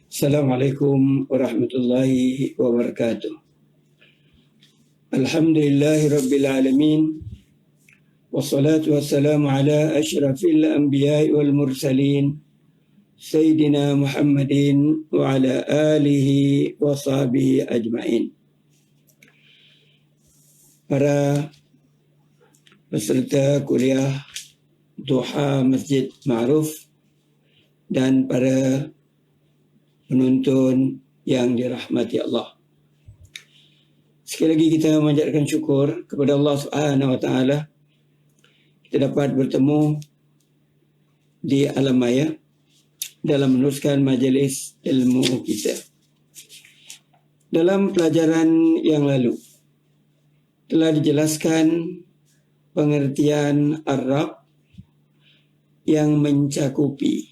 Assalamualaikum warahmatullahi wabarakatuh. Alhamdulillahi rabbil alamin. Wassalatu wassalamu ala asyrafil anbiya'i wal mursalin Sayyidina Muhammadin wa ala alihi wa sahbihi ajma'in. Para peserta kuliah Duha Masjid Ma'ruf dan para penonton yang dirahmati Allah. Sekali lagi kita memanjatkan syukur kepada Allah Subhanahu wa taala kita dapat bertemu di alam maya dalam meneruskan majlis ilmu kita. Dalam pelajaran yang lalu telah dijelaskan pengertian Arab yang mencakupi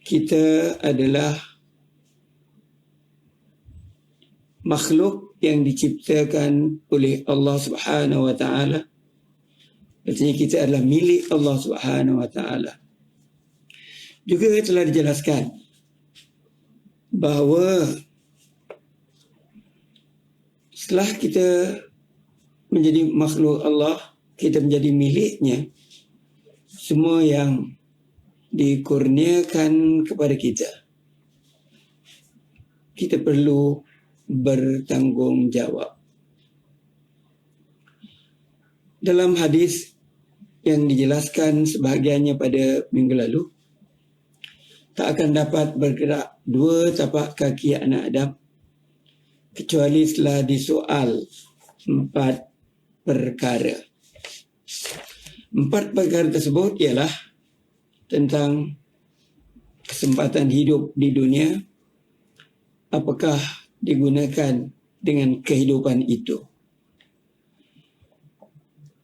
kita adalah makhluk yang diciptakan oleh Allah Subhanahu wa taala. Artinya kita adalah milik Allah Subhanahu wa taala. Juga telah dijelaskan bahawa setelah kita menjadi makhluk Allah, kita menjadi miliknya, semua yang dikurniakan kepada kita, kita perlu bertanggungjawab. Dalam hadis yang dijelaskan sebahagiannya pada minggu lalu, tak akan dapat bergerak dua tapak kaki anak Adam kecuali setelah disoal 4 perkara. 4 perkara tersebut ialah tentang kesempatan hidup di dunia, apakah digunakan dengan kehidupan itu.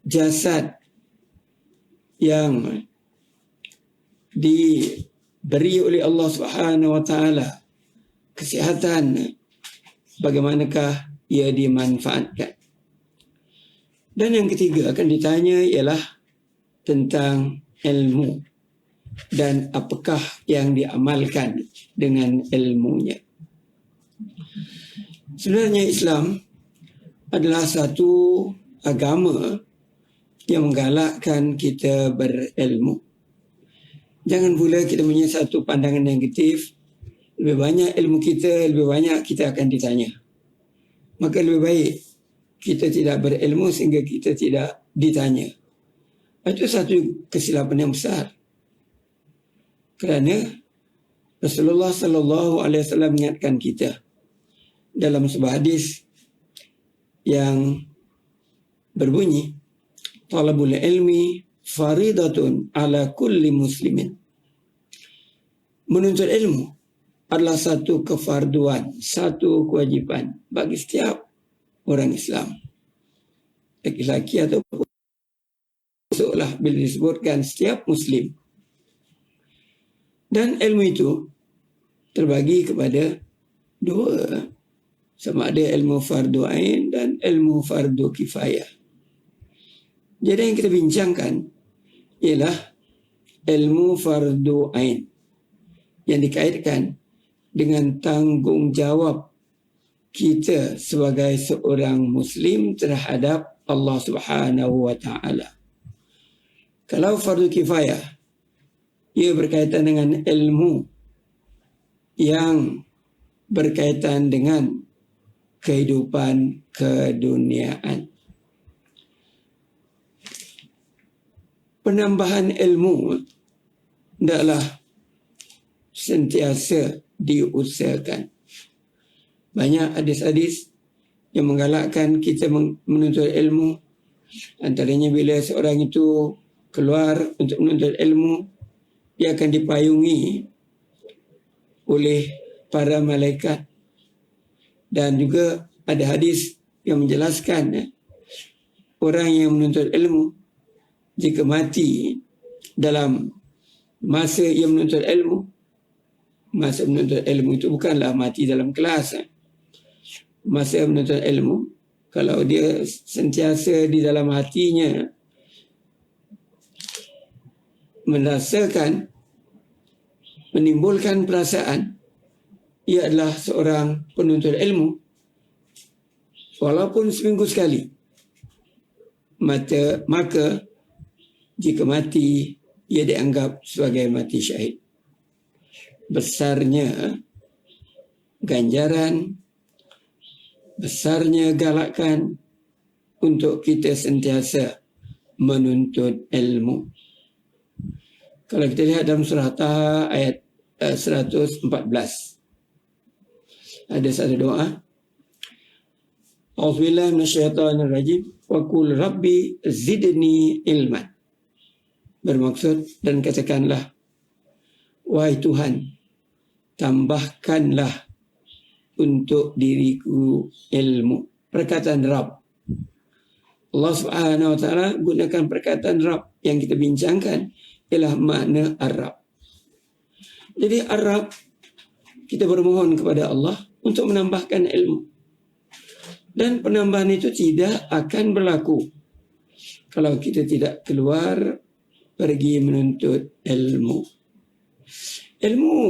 Jasad yang diberi oleh Allah Subhanahu wa taala, kesihatan, bagaimanakah ia dimanfaatkan. Dan yang ketiga akan ditanya ialah tentang ilmu dan apakah yang diamalkan dengan ilmunya. Sebenarnya Islam adalah satu agama yang menggalakkan kita berilmu. Jangan pula kita punya satu pandangan negatif, lebih banyak ilmu kita, lebih banyak kita akan ditanya. Maka lebih baik kita tidak berilmu sehingga kita tidak ditanya. Itu satu kesilapan yang besar. Kerana Rasulullah sallallahu alaihi wasallam mengingatkan kita dalam sebuah hadis yang berbunyi, talabul ilmi faridatun ala kulli muslimin. Menuntut ilmu adalah satu kefarduan, satu kewajipan bagi setiap orang Islam, laki-laki atau masuklah bila disebutkan setiap muslim. Dan ilmu itu terbagi kepada dua, sama ada ilmu fardu ain dan ilmu fardu kifayah. Jadi yang kita bincangkan ialah ilmu fardu ain yang dikaitkan dengan tanggungjawab kita sebagai seorang muslim terhadap Allah Subhanahu wa taala. Kalau fardu kifayah, ia berkaitan dengan ilmu yang berkaitan dengan kehidupan keduniaan. Penambahan ilmu hendaklah sentiasa diusahakan. Banyak hadis-hadis yang menggalakkan kita menuntut ilmu. Antaranya bila seorang itu keluar untuk menuntut ilmu, dia akan dipayungi oleh para malaikat. Dan juga ada hadis yang menjelaskan orang yang menuntut ilmu, jika mati dalam masa ia menuntut ilmu, masa menuntut ilmu itu bukanlah mati dalam kelas. Masa menuntut ilmu, kalau dia sentiasa di dalam hatinya merasakan, menimbulkan perasaan ia adalah seorang penuntut ilmu, walaupun seminggu sekali, maka jika mati, ia dianggap sebagai mati syahid. Besarnya ganjaran, besarnya galakan untuk kita sentiasa menuntut ilmu. Kalau kita lihat dalam surah Taha ayat 114, ada satu doa, A'udzubillahi minasyaitonir rajim wa qul rabbi zidni ilman. Bermaksud, dan katakanlah, wahai Tuhan, tambahkanlah untuk diriku ilmu. Perkataan Rabb. Allah Subhanahu wa taala gunakan perkataan Rabb. Yang kita bincangkan ialah makna Ar-Rabb. Jadi Ar-Rabb, kita bermohon kepada Allah untuk menambahkan ilmu. Dan penambahan itu tidak akan berlaku kalau kita tidak keluar pergi menuntut ilmu. Ilmu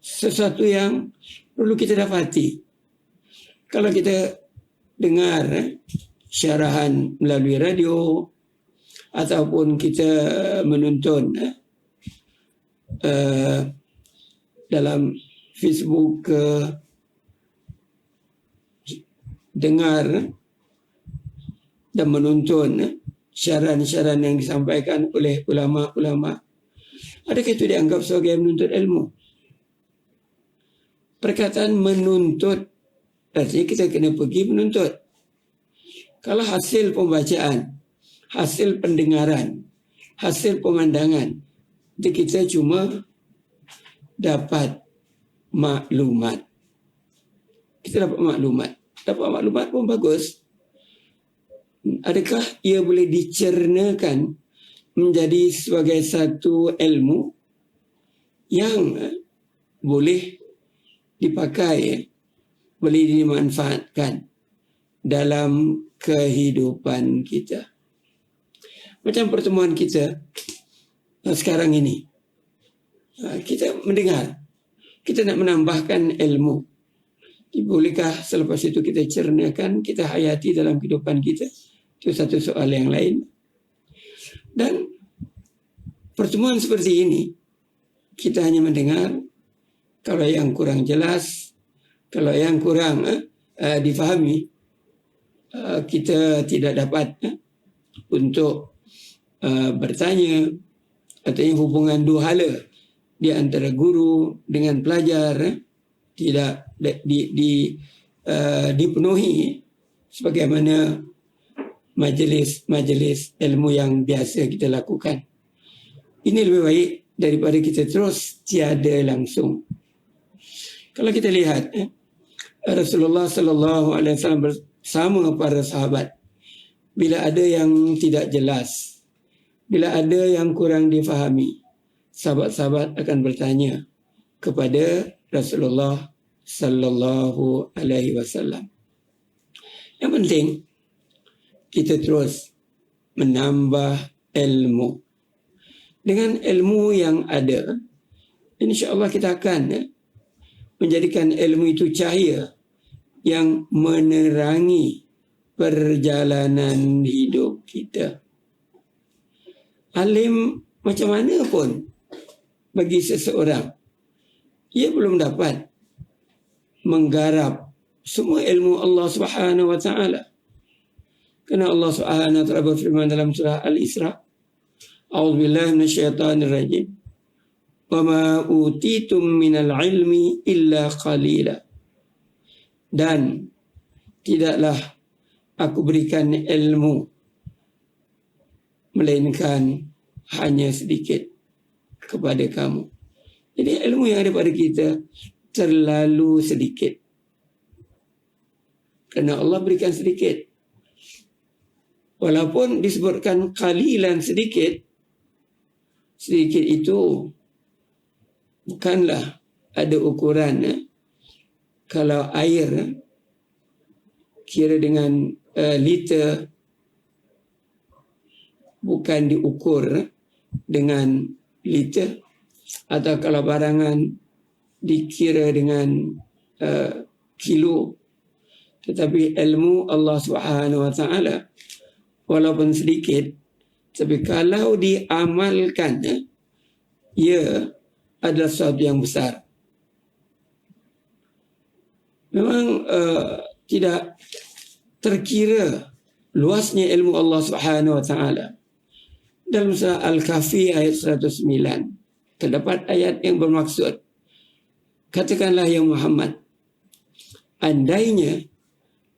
sesuatu yang perlu kita dapati. Kalau kita dengar syarahan melalui radio ataupun kita menonton dalam Facebook, dengar dan menonton syarahan-syarahan yang disampaikan oleh ulama-ulama, adakah itu dianggap sebagai menuntut ilmu? Perkataan menuntut artinya kita kena pergi menuntut. Kalau hasil pembacaan, hasil pendengaran, hasil pemandangan, itu kita cuma dapat maklumat. Kita dapat maklumat. Dapat maklumat pun bagus. Adakah ia boleh dicernakan menjadi sebagai satu ilmu yang boleh dipakai, boleh dimanfaatkan dalam kehidupan kita? Macam pertemuan kita sekarang ini, kita mendengar, kita nak menambahkan ilmu. Bolehkah selepas itu kita cernakan, kita hayati dalam kehidupan kita? Itu satu soal yang lain. Dan pertemuan seperti ini, kita hanya mendengar. Kalau yang kurang jelas, kalau yang kurang difahami, kita tidak dapat untuk bertanya, atau hubungan dua hala di antara guru dengan pelajar tidak dipenuhi sebagaimana majlis ilmu yang biasa kita lakukan. Ini lebih baik daripada kita terus tiada langsung. Kalau kita lihat Rasulullah sallallahu alaihi wasallam bersama para sahabat, bila ada yang tidak jelas, bila ada yang kurang difahami, sahabat-sahabat akan bertanya kepada Rasulullah sallallahu alaihi wasallam. Yang penting kita terus menambah ilmu. Dengan ilmu yang ada, insya-Allah kita akan menjadikan ilmu itu cahaya yang menerangi perjalanan hidup kita. Alim macam mana pun bagi seseorang, ia belum dapat menggarap semua ilmu Allah Subhanahu wa taala. Kerana Allah Subhanahu wa taala berfirman dalam surah Al-Isra, A'udzubillahi minasyaitonir rajim. Wa ma utitum minal ilmi illa qalila. Dan tidaklah aku berikan ilmu melainkan hanya sedikit kepada kamu. Jadi ilmu yang ada pada kita terlalu sedikit. Kerana Allah berikan sedikit. Walaupun disebutkan qalilan sedikit, sedikit itu bukanlah ada ukuran. Kalau air kira dengan liter, bukan diukur dengan liter. Atau kalau barangan dikira dengan kilo, tetapi ilmu Allah Subhanahu Wa Taala walaupun sedikit, tapi kalau diamalkan, ia adalah sesuatu yang besar. Memang tidak terkira luasnya ilmu Allah Subhanahu Wa Taala. Dalam surah Al-Kahfi ayat 109 terdapat ayat yang bermaksud, katakanlah ya Muhammad, andainya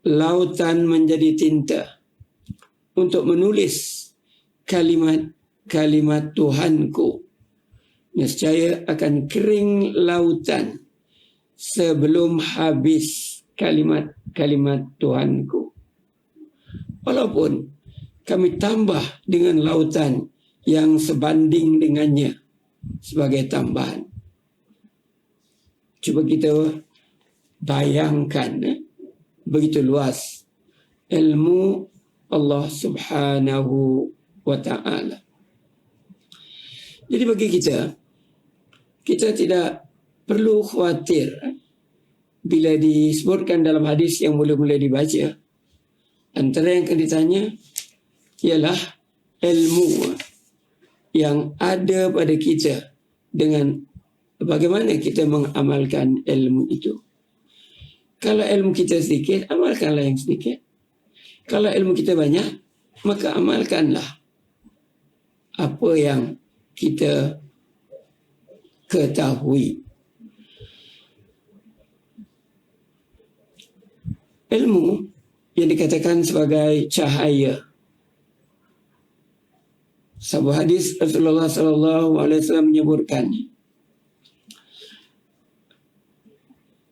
lautan menjadi tinta untuk menulis kalimat-kalimat Tuhanku, nescaya akan kering lautan sebelum habis kalimat-kalimat Tuhanku. Walaupun kami tambah dengan lautan yang sebanding dengannya sebagai tambahan. Cuba kita bayangkan begitu luas ilmu Allah Subhanahu Wa Ta'ala. Jadi bagi kita tidak perlu khawatir bila disebutkan dalam hadis yang mula-mula dibaca, antara yang akan ditanya ialah ilmu yang ada pada kita dengan bagaimana kita mengamalkan ilmu itu. Kalau ilmu kita sedikit, amalkanlah yang sedikit. Kalau ilmu kita banyak, maka amalkanlah apa yang kita ketahui. Ilmu yang dikatakan sebagai cahaya. Sebuah hadis Rasulullah SAW menyebutkan,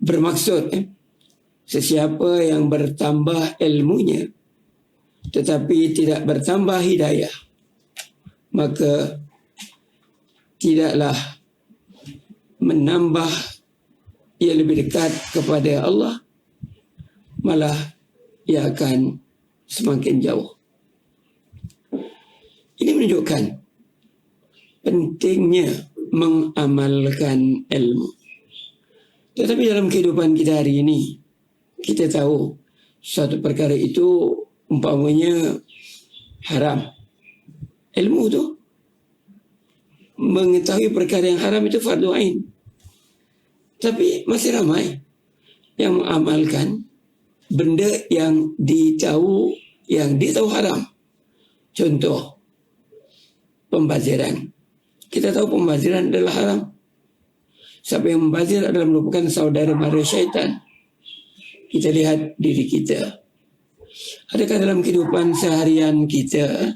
bermaksud sesiapa yang bertambah ilmunya tetapi tidak bertambah hidayah, maka tidaklah menambah ia lebih dekat kepada Allah, malah ia akan semakin jauh. Ini menunjukkan pentingnya mengamalkan ilmu. Tetapi dalam kehidupan kita hari ini, kita tahu suatu perkara itu umpamanya haram. Ilmu itu, mengetahui perkara yang haram itu fardu ain. Tapi masih ramai yang mengamalkan benda yang ditahu haram. Contoh, pembaziran. Kita tahu pembaziran adalah haram. Siapa yang membazir adalah merupakan saudara mara syaitan. Kita lihat diri kita. Adakah dalam kehidupan seharian kita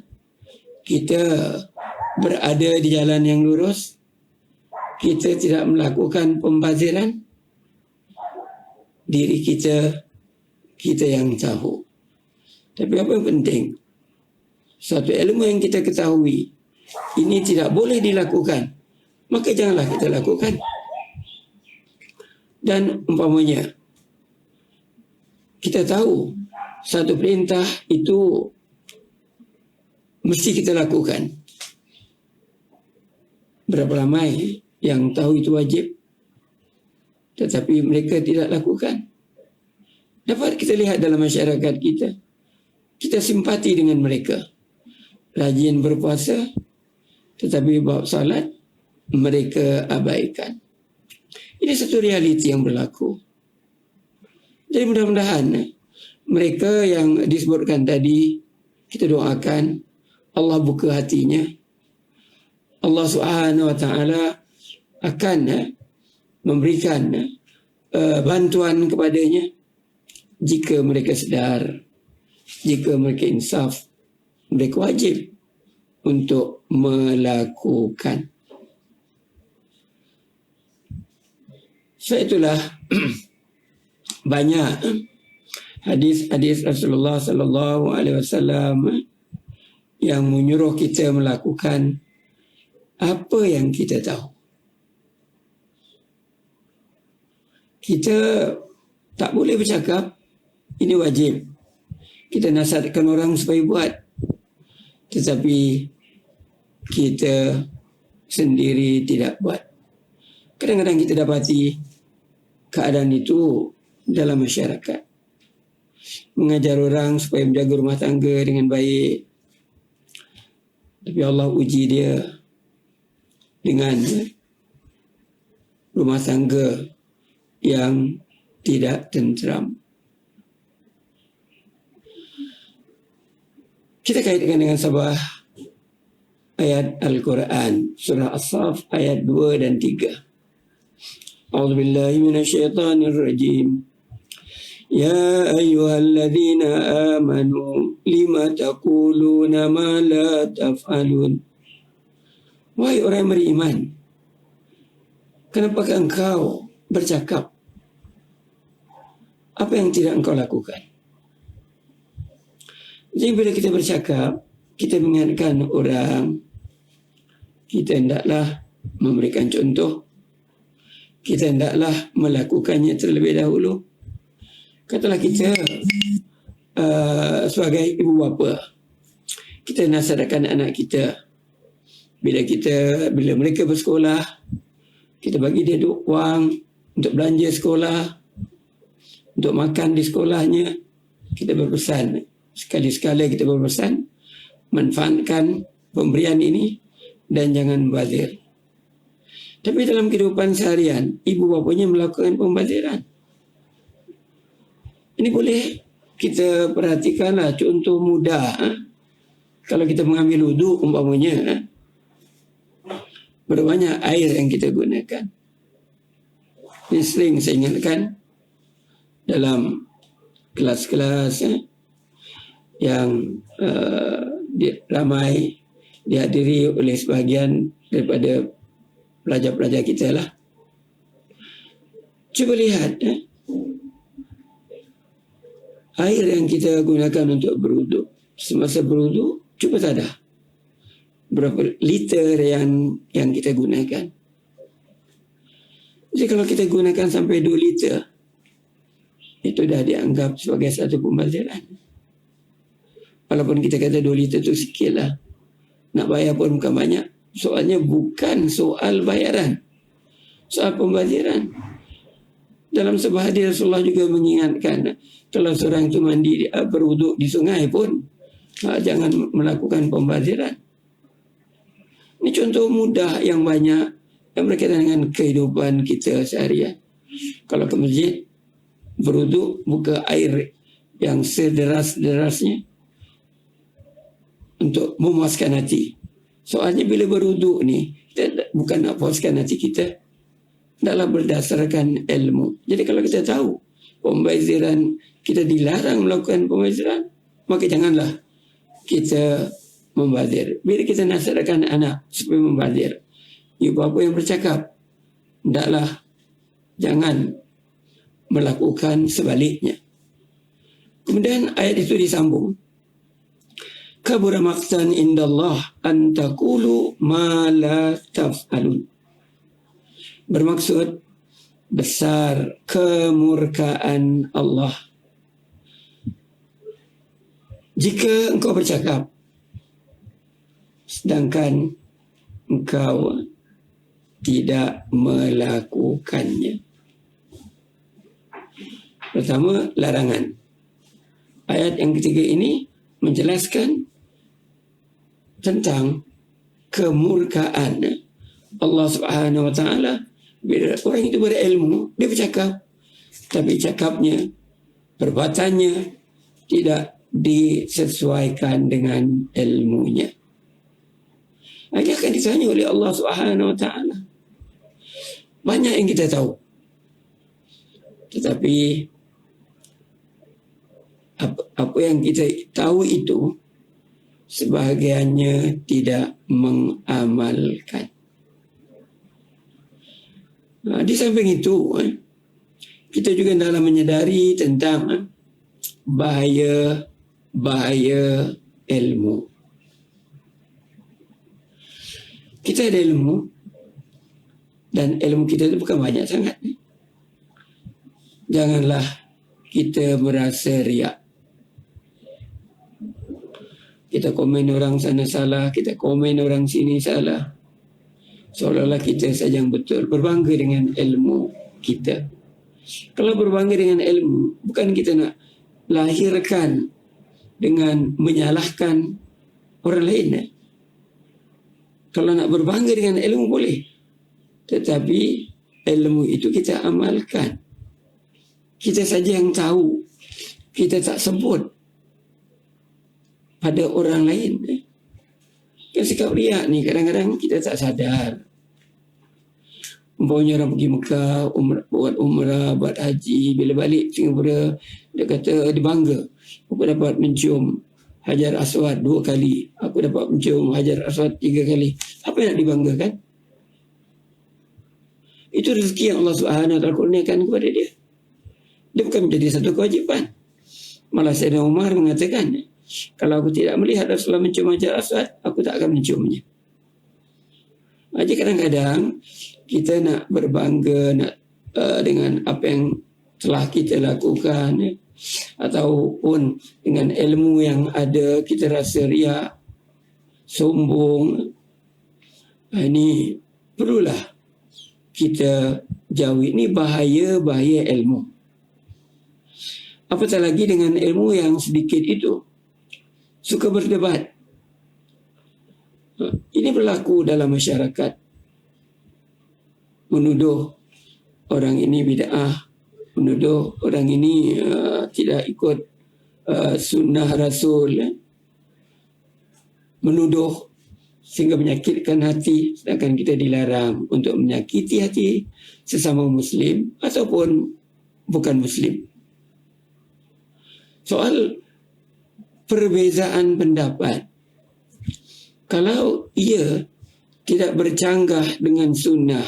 berada di jalan yang lurus? Kita tidak melakukan pembaziran? Diri kita yang tahu. Tapi apa yang penting? Suatu ilmu yang kita ketahui, ini tidak boleh dilakukan, maka janganlah kita lakukan. Dan umpamanya, kita tahu satu perintah itu mesti kita lakukan. Berapa ramai yang tahu itu wajib, tetapi mereka tidak lakukan. Dapat kita lihat dalam masyarakat kita, kita simpati dengan mereka. Rajin berpuasa, tetapi bab salat mereka abaikan. Ini satu realiti yang berlaku. Jadi mudah-mudahan mereka yang disebutkan tadi, kita doakan Allah buka hatinya. Allah Subhanahu Wa Ta'ala akan memberikan bantuan kepadanya jika mereka sedar, jika mereka insaf, mereka wajib untuk melakukan. Sebab itulah banyak hadis-hadis Rasulullah sallallahu alaihi wasallam yang menyuruh kita melakukan apa yang kita tahu. Kita tak boleh bercakap ini wajib. Kita nasihatkan orang supaya buat, tetapi kita sendiri tidak buat. Kadang-kadang kita dapati keadaan itu dalam masyarakat. Mengajar orang supaya menjaga rumah tangga dengan baik. Tapi Allah uji dia dengan rumah tangga yang tidak tenteram. Kita kaitkan dengan sebuah ayat Al-Quran, surah As-Saff ayat 2 dan 3. A'udzubillahi minasyaitonirrajim. Ya ayyuhalladzina amanu lima taquluna ma la taf'alun. Wahai orang yang beriman, kenapa engkau bercakap apa yang tidak engkau lakukan? Jadi bila kita bercakap, kita mengingatkan orang, kita hendaklah memberikan contoh, kita hendaklah melakukannya terlebih dahulu. Katalah kita sebagai ibu bapa, kita nasihatkan anak kita, bila mereka bersekolah, kita bagi dia duit wang untuk belanja sekolah, untuk makan di sekolahnya. Kita berpesan, sekali-sekala kita berpesan, manfaatkan pemberian ini dan jangan membazir. Tapi dalam kehidupan seharian, ibu bapanya melakukan pembaziran. Ini boleh kita perhatikanlah contoh mudah. Kalau kita mengambil wuduk umpamanya, berapa banyak air yang kita gunakan. Ini sering saya ingatkan dalam kelas-kelas yang ramai dihadiri oleh sebahagian daripada pelajar-pelajar kita lah. Cuba lihat air yang kita gunakan untuk berwuduk. Semasa berwuduk, cuba sadar berapa liter yang kita gunakan. Jadi kalau kita gunakan sampai 2 liter, itu dah dianggap sebagai satu pembaziran. Walaupun kita kata 2 liter itu sikit lah, nak bayar pun bukan banyak. Soalnya bukan soal bayaran, soal pembaziran. Dalam sebuah hadis Rasulullah juga mengingatkan, kalau seorang itu mandi berwuduk di sungai pun jangan melakukan pembaziran. Ini contoh mudah yang banyak yang berkaitan dengan kehidupan kita seharian. Kalau ke masjid, berwuduk, buka air yang sederas-derasnya untuk memuaskan hati. Soalnya bila berwuduk ni, kita bukan nak puaskan hati kita, adalah berdasarkan ilmu. Jadi kalau kita tahu pembaziran, kita dilarang melakukan pembaziran, maka janganlah kita membazir. Bila kita nasihatkan anak supaya membazir, ibu bapa yang bercakap, hendaklah jangan melakukan sebaliknya. Kemudian ayat itu disambung. Kabura maqtan indallah an taqulu ma la taf'alun. Bermaksud besar kemurkaan Allah jika engkau bercakap sedangkan engkau tidak melakukannya. Pertama, larangan. Ayat yang ketiga ini menjelaskan tentang kemurkaan Allah Subhanahu wa taala. Bila orang itu berilmu, dia bercakap, tapi cakapnya, perbuatannya tidak disesuaikan dengan ilmunya. Dia akan ditanya oleh Allah Subhanahu wa taala. Banyak yang kita tahu, tetapi apa yang kita tahu itu sebahagiannya tidak mengamalkan. Di samping itu, kita juga dalam menyadari tentang bahaya ilmu. Kita ada ilmu, dan ilmu kita itu bukan banyak sangat. Janganlah kita merasa riak. Kita komen orang sana salah, kita komen orang sini salah. seolah-olah kita saja yang betul, berbangga dengan ilmu kita. Kalau berbangga dengan ilmu, bukan kita nak lahirkan dengan menyalahkan orang lain. Kalau nak berbangga dengan ilmu boleh, tetapi ilmu itu kita amalkan. Kita saja yang tahu, kita tak sebut pada orang lain. Kan sikap riak ni kadang-kadang kita tak sadar. Umpamanya orang pergi Mekah, buat umrah, buat haji, bila balik Singapura, dia kata dia bangga. Aku dapat mencium Hajar Aswad 2 kali. Aku dapat mencium Hajar Aswad 3 kali. Apa yang nak dibanggakan? Itu rezeki yang Allah Subhanahu Wa Taala kurniakan kepada dia. Dia bukan menjadi satu kewajipan. Malah Sayyidina Umar mengatakan, kalau aku tidak melihat Rasulullah mencium Hajar Aswad, aku tak akan menciumnya. Jadi kadang-kadang kita nak berbangga dengan apa yang telah kita lakukan, ataupun dengan ilmu yang ada kita rasa riak, sombong. Ini perlulah kita jauhi. Ini bahaya ilmu. Apatah lagi dengan ilmu yang sedikit itu, suka berdebat. Ini berlaku dalam masyarakat. Menuduh orang ini bid'ah, menuduh orang ini tidak ikut sunnah Rasul, menuduh sehingga menyakitkan hati, sedangkan kita dilarang untuk menyakiti hati sesama Muslim ataupun bukan Muslim. Soal perbezaan pendapat, kalau ia tidak bercanggah dengan sunnah,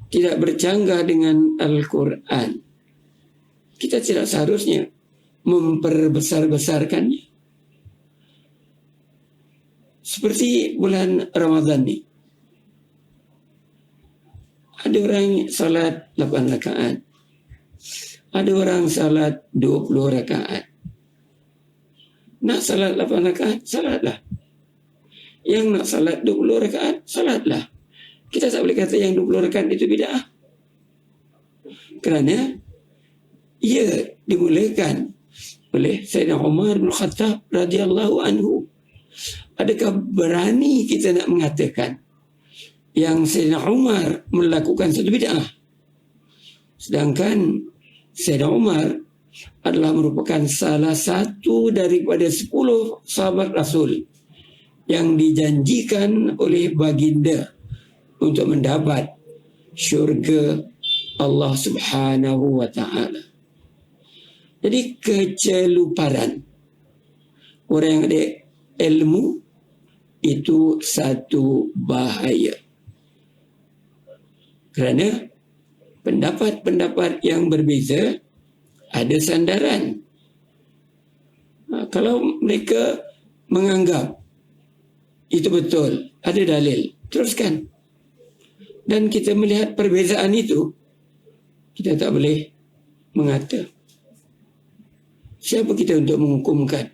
tidak bercanggah dengan Al-Quran, kita tidak seharusnya memperbesar-besarkannya. Seperti bulan Ramadan ni, ada orang salat 8 rakaat, ada orang salat 20 rakaat. Nak salat 8 rakaat, salatlah. Yang nak salat 20 rakaat, salatlah. Kita tak boleh kata yang 20 rakaat itu bid'ah. Kerana ia dimulakan oleh Sayyidina Umar bin Khattab radhiyallahu anhu. Adakah berani kita nak mengatakan yang Sayyidina Umar melakukan satu bid'ah? Sedangkan Sayyidina Umar adalah merupakan salah satu daripada 10 sahabat Rasul yang dijanjikan oleh baginda untuk mendapat syurga Allah Subhanahu Wa Taala. Jadi keceluparan orang yang ada ilmu itu satu bahaya. Kerana pendapat-pendapat yang berbeza ada sandaran. Kalau mereka menganggap itu betul, ada dalil, teruskan. Dan kita melihat perbezaan itu, kita tak boleh mengata. Siapa kita untuk menghukumkan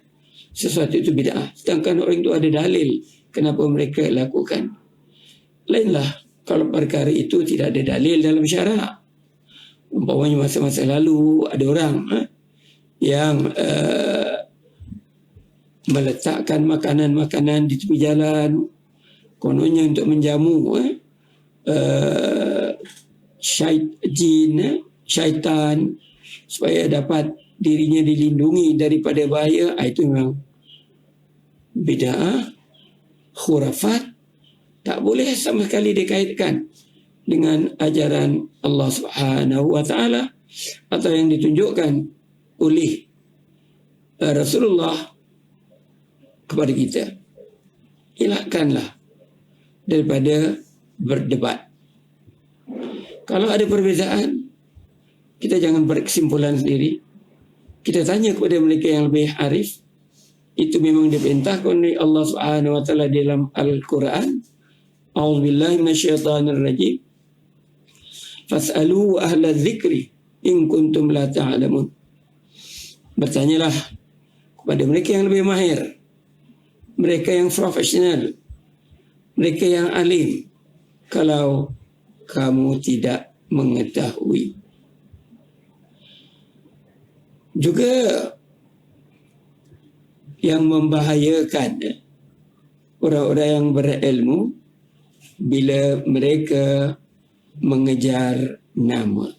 sesuatu itu bid'ah? Sedangkan orang itu ada dalil kenapa mereka lakukan. Lainlah kalau perkara itu tidak ada dalil dalam syarak. Umpamanya masa-masa lalu ada orang yang meletakkan makanan-makanan di tepi jalan, kononnya untuk menjamu syaitan supaya dapat dirinya dilindungi daripada bahaya. Itu memang bid'ah, khurafat, tak boleh sama sekali dikaitkan dengan ajaran Allah Subhanahu Wa Taala atau yang ditunjukkan oleh Rasulullah kepada kita. Elakkanlah daripada berdebat. Kalau ada perbezaan, kita jangan berkesimpulan sendiri. Kita tanya kepada mereka yang lebih arif. Itu memang diperintahkan oleh Allah Subhanahu Wa Taala dalam Al-Quran. A'udzubillahi minasyaitonir rajim. Fas'alu ahla dzikri in kuntum la ta'lamun. Bertanyalah kepada mereka yang lebih mahir, mereka yang profesional, mereka yang alim, kalau kamu tidak mengetahui. Juga yang membahayakan orang-orang yang berilmu bila mereka mengejar nama.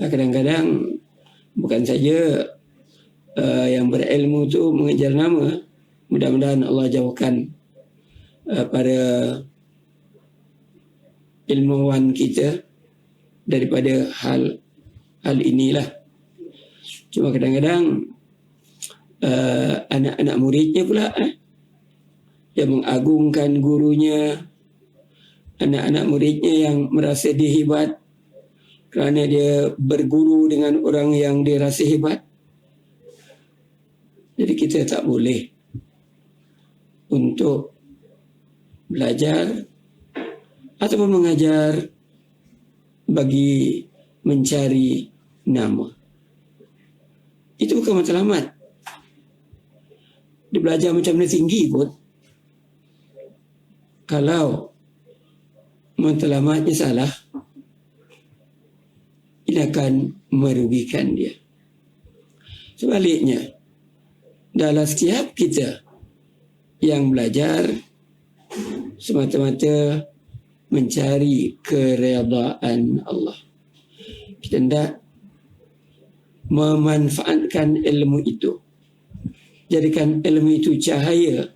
Kadang-kadang bukan saja yang berilmu tu mengejar nama. Mudah-mudahan Allah jauhkan para ilmuwan kita daripada hal inilah. Cuma kadang-kadang anak-anak muridnya pula yang mengagungkan gurunya, anak-anak muridnya yang merasa dia hebat kerana dia berguru dengan orang yang dia rasa hebat. Jadi kita tak boleh untuk belajar ataupun mengajar bagi mencari nama. Itu bukan matlamat. Dia belajar macam mana tinggi pun, kalau matlamatnya salah, ini akan merugikan dia. Sebaliknya, dalam setiap kita yang belajar semata-mata mencari keredaan Allah, kita hendak memanfaatkan ilmu itu. Jadikan ilmu itu cahaya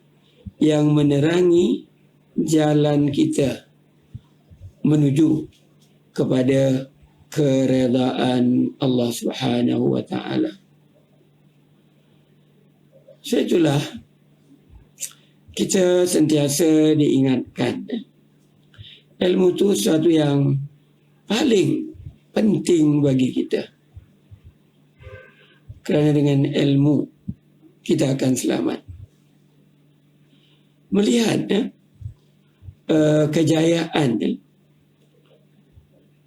yang menerangi jalan kita menuju kepada keredaan Allah Subhanahu wa ta'ala. Itulah kita sentiasa diingatkan, ilmu itu sesuatu yang paling penting bagi kita. Kerana dengan ilmu kita akan selamat. Melihat kejayaan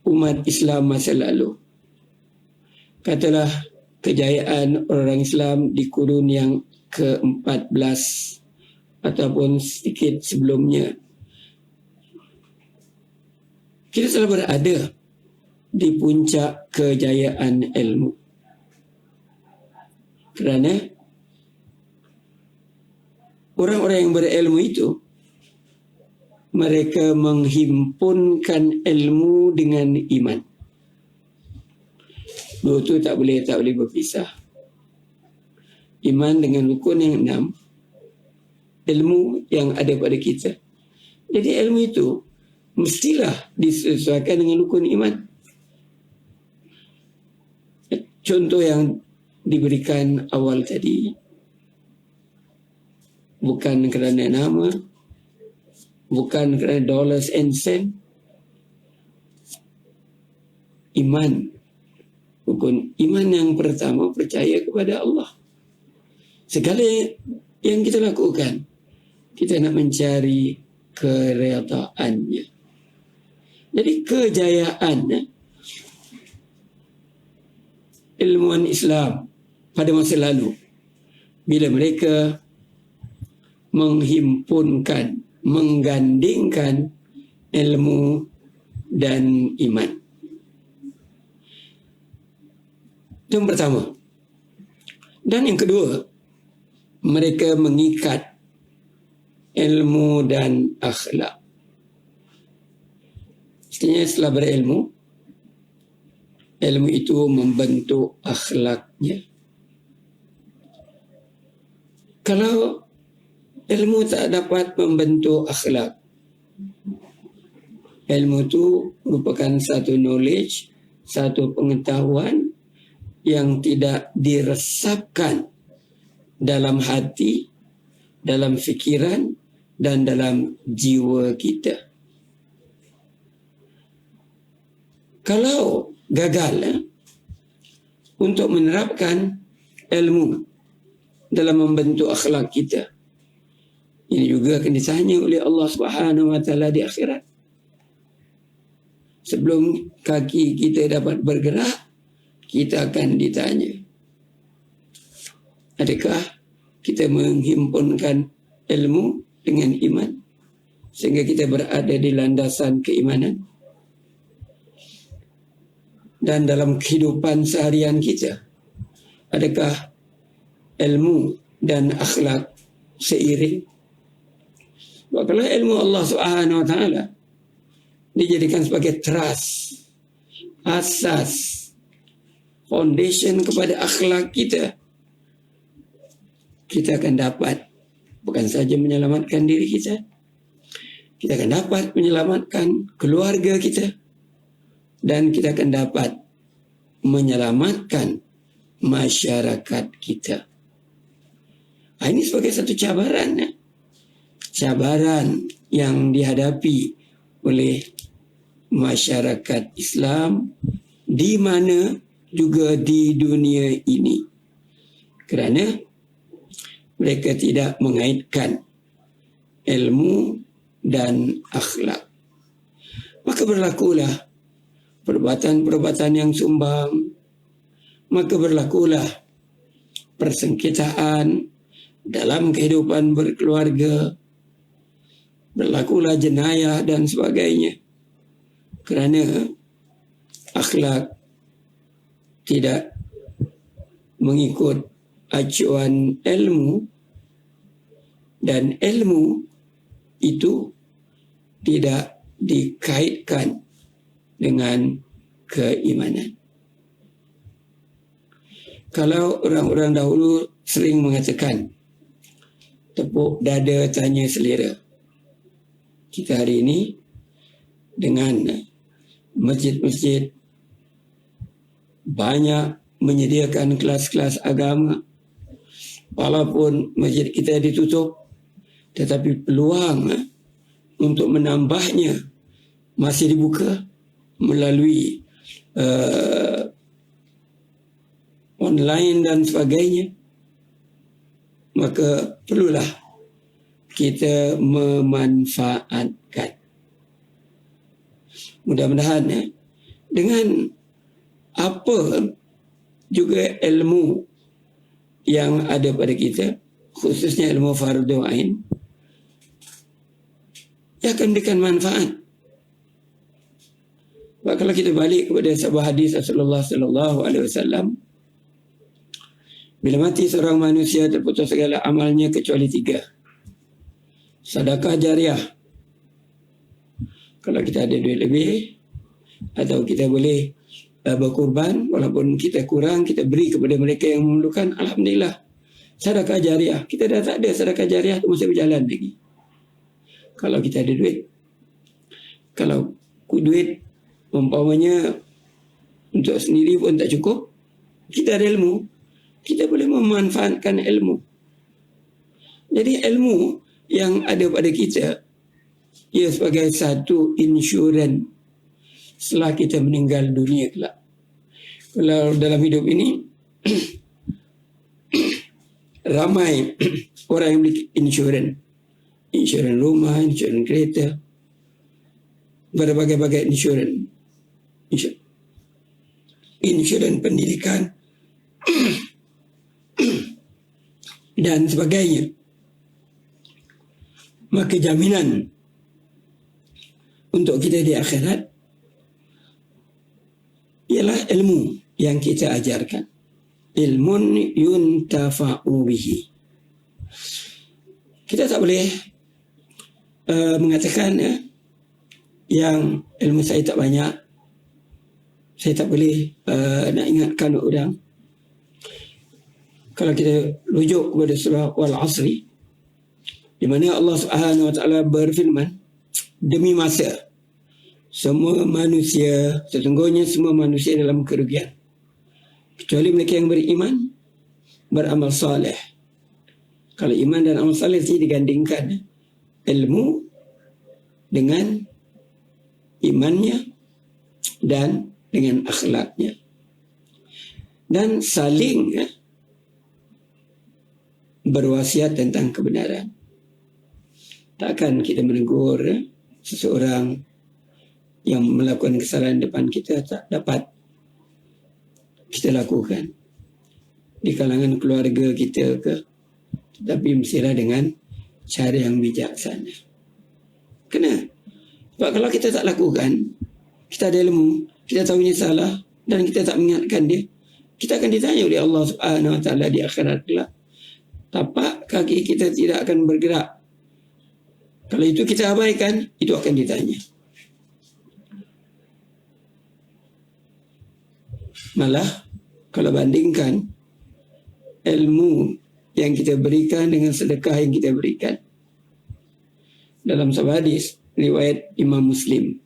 umat Islam masa lalu, katalah kejayaan orang Islam di kurun yang ke-14 ataupun sedikit sebelumnya, kita telah berada di puncak kejayaan ilmu. Kerana orang-orang yang berilmu itu, mereka menghimpunkan ilmu dengan iman. Dua itu tak boleh berpisah. Iman dengan rukun yang 6, ilmu yang ada pada kita. Jadi ilmu itu mestilah disesuaikan dengan rukun iman. Contoh yang diberikan awal tadi, bukan kerana nama, bukan kerana dollars and cent. Iman, rukun iman yang pertama, percaya kepada Allah. Segala yang kita lakukan, kita nak mencari keredaannya. Jadi kejayaan ilmuwan Islam pada masa lalu, bila mereka menghimpunkan, menggandingkan ilmu dan iman. Itu yang pertama. Dan yang kedua, mereka mengikat ilmu dan akhlak. Sebenarnya setelah berilmu, ilmu itu membentuk akhlaknya. Kalau ilmu tak dapat membentuk akhlak, ilmu itu merupakan satu knowledge, satu pengetahuan yang tidak diresapkan dalam hati, dalam fikiran dan dalam jiwa kita. Kalau gagal untuk menerapkan ilmu dalam membentuk akhlak kita, ini juga akan ditanya oleh Allah Subhanahu wa ta'ala di akhirat. Sebelum kaki kita dapat bergerak, kita akan ditanya, adakah kita menghimpunkan ilmu dengan iman? sehingga kita berada di landasan keimanan. Dan dalam kehidupan seharian kita, adakah ilmu dan akhlak seiring? Sebab kalau ilmu Allah Subhanahu Wa Taala dijadikan sebagai trust, asas, foundation kepada akhlak kita, kita akan dapat bukan saja menyelamatkan diri kita, kita akan dapat menyelamatkan keluarga kita, dan kita akan dapat menyelamatkan masyarakat kita. Ini sebagai satu cabaran, ya? Cabaran yang dihadapi oleh masyarakat Islam di mana juga di dunia ini, kerana mereka tidak mengaitkan ilmu dan akhlak. Maka berlakulah perbuatan-perbuatan yang sumbang, maka berlakulah persengketaan dalam kehidupan berkeluarga, berlakulah jenayah dan sebagainya, kerana akhlak tidak mengikut acuan ilmu, dan ilmu itu tidak dikaitkan dengan keimanan. Kalau orang-orang dahulu sering mengatakan tepuk dada tanya selera, kita hari ini dengan masjid-masjid banyak menyediakan kelas-kelas agama, walaupun masjid kita ditutup, tetapi peluang untuk menambahnya masih dibuka melalui online dan sebagainya. Maka perlulah kita memanfaatkan. Mudah-mudahan dengan apa juga ilmu yang ada pada kita, khususnya ilmu fardu ain, ia akan memberikan manfaat. Kalau kita balik kepada sebuah hadis Rasulullah sallallahu alaihi wasallam, bila mati seorang manusia terputus segala amalnya kecuali 3. Sedekah jariah. Kalau kita ada duit lebih, atau kita boleh berkorban, walaupun kita kurang, kita beri kepada mereka yang memerlukan, alhamdulillah. Sedekah jariah. Kita dah tak ada sedekah jariah, itu masih berjalan lagi. Kalau kita ada duit. Kalau duit umpamanya untuk sendiri pun tak cukup, kita ada ilmu, kita boleh memanfaatkan ilmu. Jadi ilmu yang ada pada kita, ia sebagai satu insurans setelah kita meninggal dunia kelak. Kalau dalam hidup ini ramai orang yang beli insurans rumah, insurans kereta, berbagai-bagai insurans pendidikan dan sebagainya. Maka jaminan untuk kita di akhirat ialah ilmu yang kita ajarkan. Ilmun yuntafa'u bihi. Kita tak boleh mengatakan yang ilmu saya tak banyak, saya tak boleh nak ingatkan orang. Kalau kita rujuk kepada surah Wal Asri, di mana Allah Subhanahu Wa Taala berfirman, demi masa semua manusia, sesungguhnya semua manusia dalam kerugian kecuali mereka yang beriman, beramal saleh. Kalau iman dan amal saleh digandingkan, ilmu dengan imannya dan dengan akhlaknya, dan saling berwasiat tentang kebenaran. Takkan kita menegur seseorang yang melakukan kesalahan depan kita, tak dapat kita lakukan di kalangan keluarga kita ke, tetapi mestilah dengan cara yang bijaksana. Kena. Sebab kalau kita tak lakukan, kita ada ilmu, kita tahunya salah dan kita tak mengingatkan dia, kita akan ditanya oleh Allah Subhanahu Wa Taala di akhirat kelak. Tapak kaki kita tidak akan bergerak. Kalau itu kita abaikan, itu akan ditanya. Malah kalau bandingkan ilmu yang kita berikan dengan sedekah yang kita berikan, dalam sebuah hadis riwayat Imam Muslim,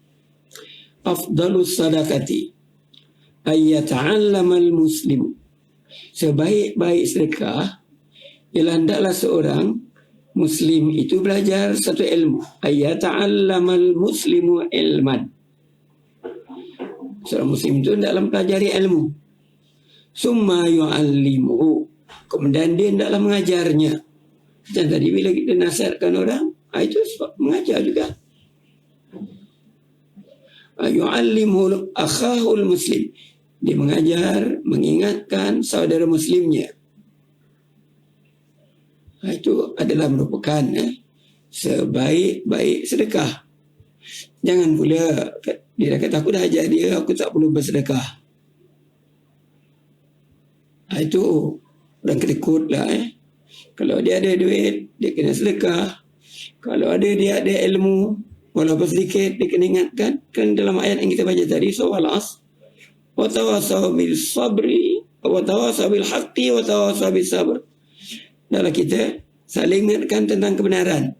afdalus sadaqati ayyata'allamal muslim, sebaik-baik sedekah ialah hendaklah seorang muslim itu belajar satu ilmu. Ayyata'allamal muslimu ilman, seorang muslim itu hendaklah mempelajari ilmu. Summa yu'allimuhu, kemudian dia hendaklah mengajarnya. Dan tadi bila kita nasihatkan orang, itu sebab mengajar juga. Yu'allimuhu akhahul muslim, dia mengajar, mengingatkan saudara muslimnya. Itu adalah merupakan sebaik-baik sedekah. Jangan pula dia kata aku dah ajar dia, aku tak perlu bersedekah. Itu orang kedekut lah. Kalau dia ada duit, dia kena sedekah. Kalau dia ada ilmu, walaupun sedikit, dia kena ingatkan. Kan dalam ayat yang kita baca tadi, surah Al-Asr, wa tawasaw bil sabri wa tawasaw bil haqqi wa tawasaw bis sabr. Dalam kita saling mengingatkan tentang kebenaran.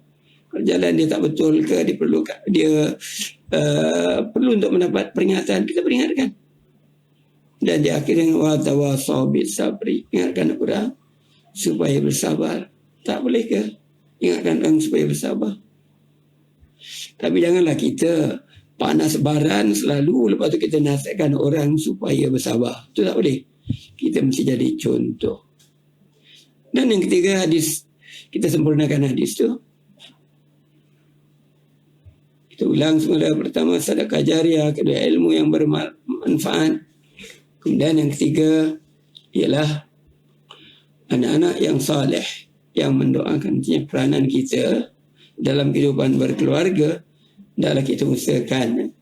Kalau jalan dia tak betul ke, dia perlu untuk mendapat peringatan, kita peringatkan. Dan di akhirnya wa tawasaw bis sabri, ingatkan orang supaya bersabar. Tak boleh ke ingatkan orang supaya bersabar? Tapi janganlah kita panas baran selalu, lepas tu kita nasihatkan orang supaya bersabar. Itu tak boleh. Kita mesti jadi contoh. Dan yang ketiga, hadis, kita sempurnakan hadis tu. Kita ulang semula. Pertama, sedekah jariah. Kedua, ilmu yang bermanfaat. Kemudian yang ketiga ialah anak-anak yang saleh, yang mendoakan. Peranan kita dalam kehidupan berkeluarga adalah kita usahakan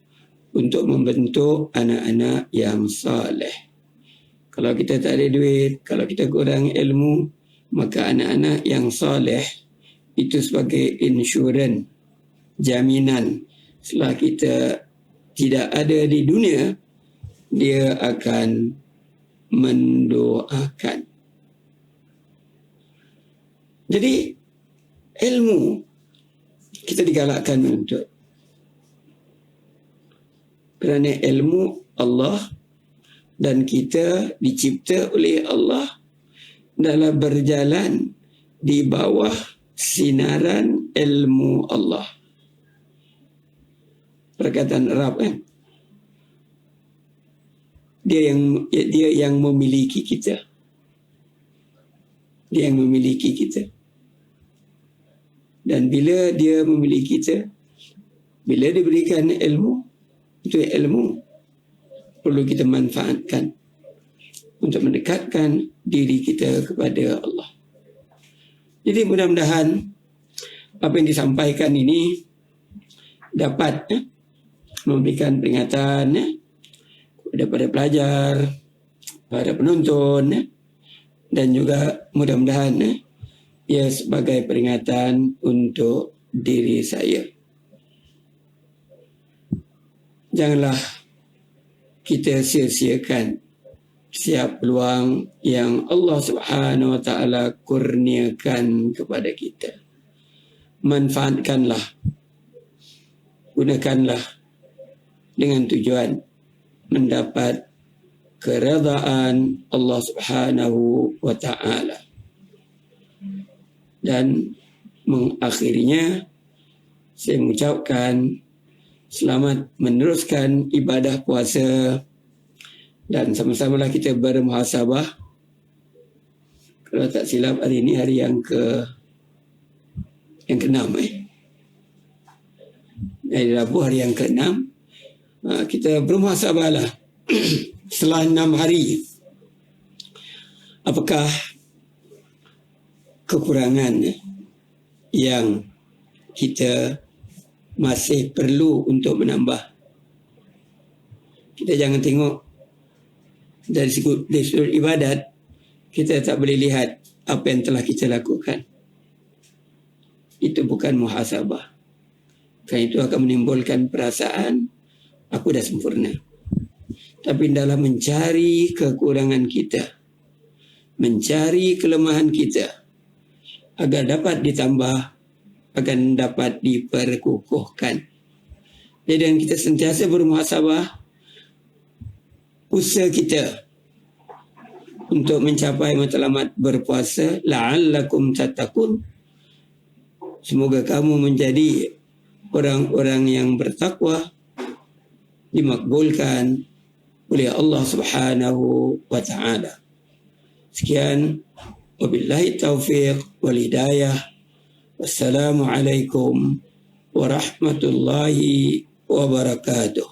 untuk membentuk anak-anak yang saleh. Kalau kita tak ada duit, kalau kita kurang ilmu, maka anak-anak yang saleh itu sebagai insurans, jaminan setelah kita tidak ada di dunia, dia akan mendoakan. Jadi ilmu kita digalakkan untuk, kerana ilmu Allah dan kita dicipta oleh Allah dalam berjalan di bawah sinaran ilmu Allah. Perkataan Arab dia yang memiliki kita. Dia yang memiliki kita. Dan bila dia memiliki kita, bila dia berikan ilmu, itu ilmu perlu kita manfaatkan untuk mendekatkan diri kita kepada Allah. Jadi mudah-mudahan apa yang disampaikan ini dapat memberikan peringatan kepada para pelajar, para penonton, dan juga mudah-mudahan ia sebagai peringatan untuk diri saya. Janganlah kita sia-siakan setiap peluang yang Allah Subhanahu Wa Taala kurniakan kepada kita. Manfaatkanlah, gunakanlah dengan tujuan mendapat keredaan Allah Subhanahu Wa Taala. Dan mengakhirinya, saya mengucapkan selamat meneruskan ibadah puasa, dan sama-samalah kita bermuhasabah. Kalau tak silap hari ini hari yang ke-6 Hari Rabu hari yang ke-6. Kita bermuhasabahlah setelah 6 hari. Apakah kekurangan yang kita masih perlu untuk menambah. Kita jangan tengok dari sudut ibadat, kita tak boleh lihat apa yang telah kita lakukan. Itu bukan muhasabah. Kerana itu akan menimbulkan perasaan aku dah sempurna. Tapi dalam mencari kekurangan kita, mencari kelemahan kita agar dapat ditambah, akan dapat diperkukuhkan. Jadi dan kita sentiasa bermuhasabah usaha kita untuk mencapai matlamat berpuasa, la'allakum tattaqun. Semoga kamu menjadi orang-orang yang bertakwa, dimakbulkan oleh Allah Subhanahu wa ta'ala. Sekian, wabillahi taufiq wal hidayah. Wassalamualaikum warahmatullahi wabarakatuh.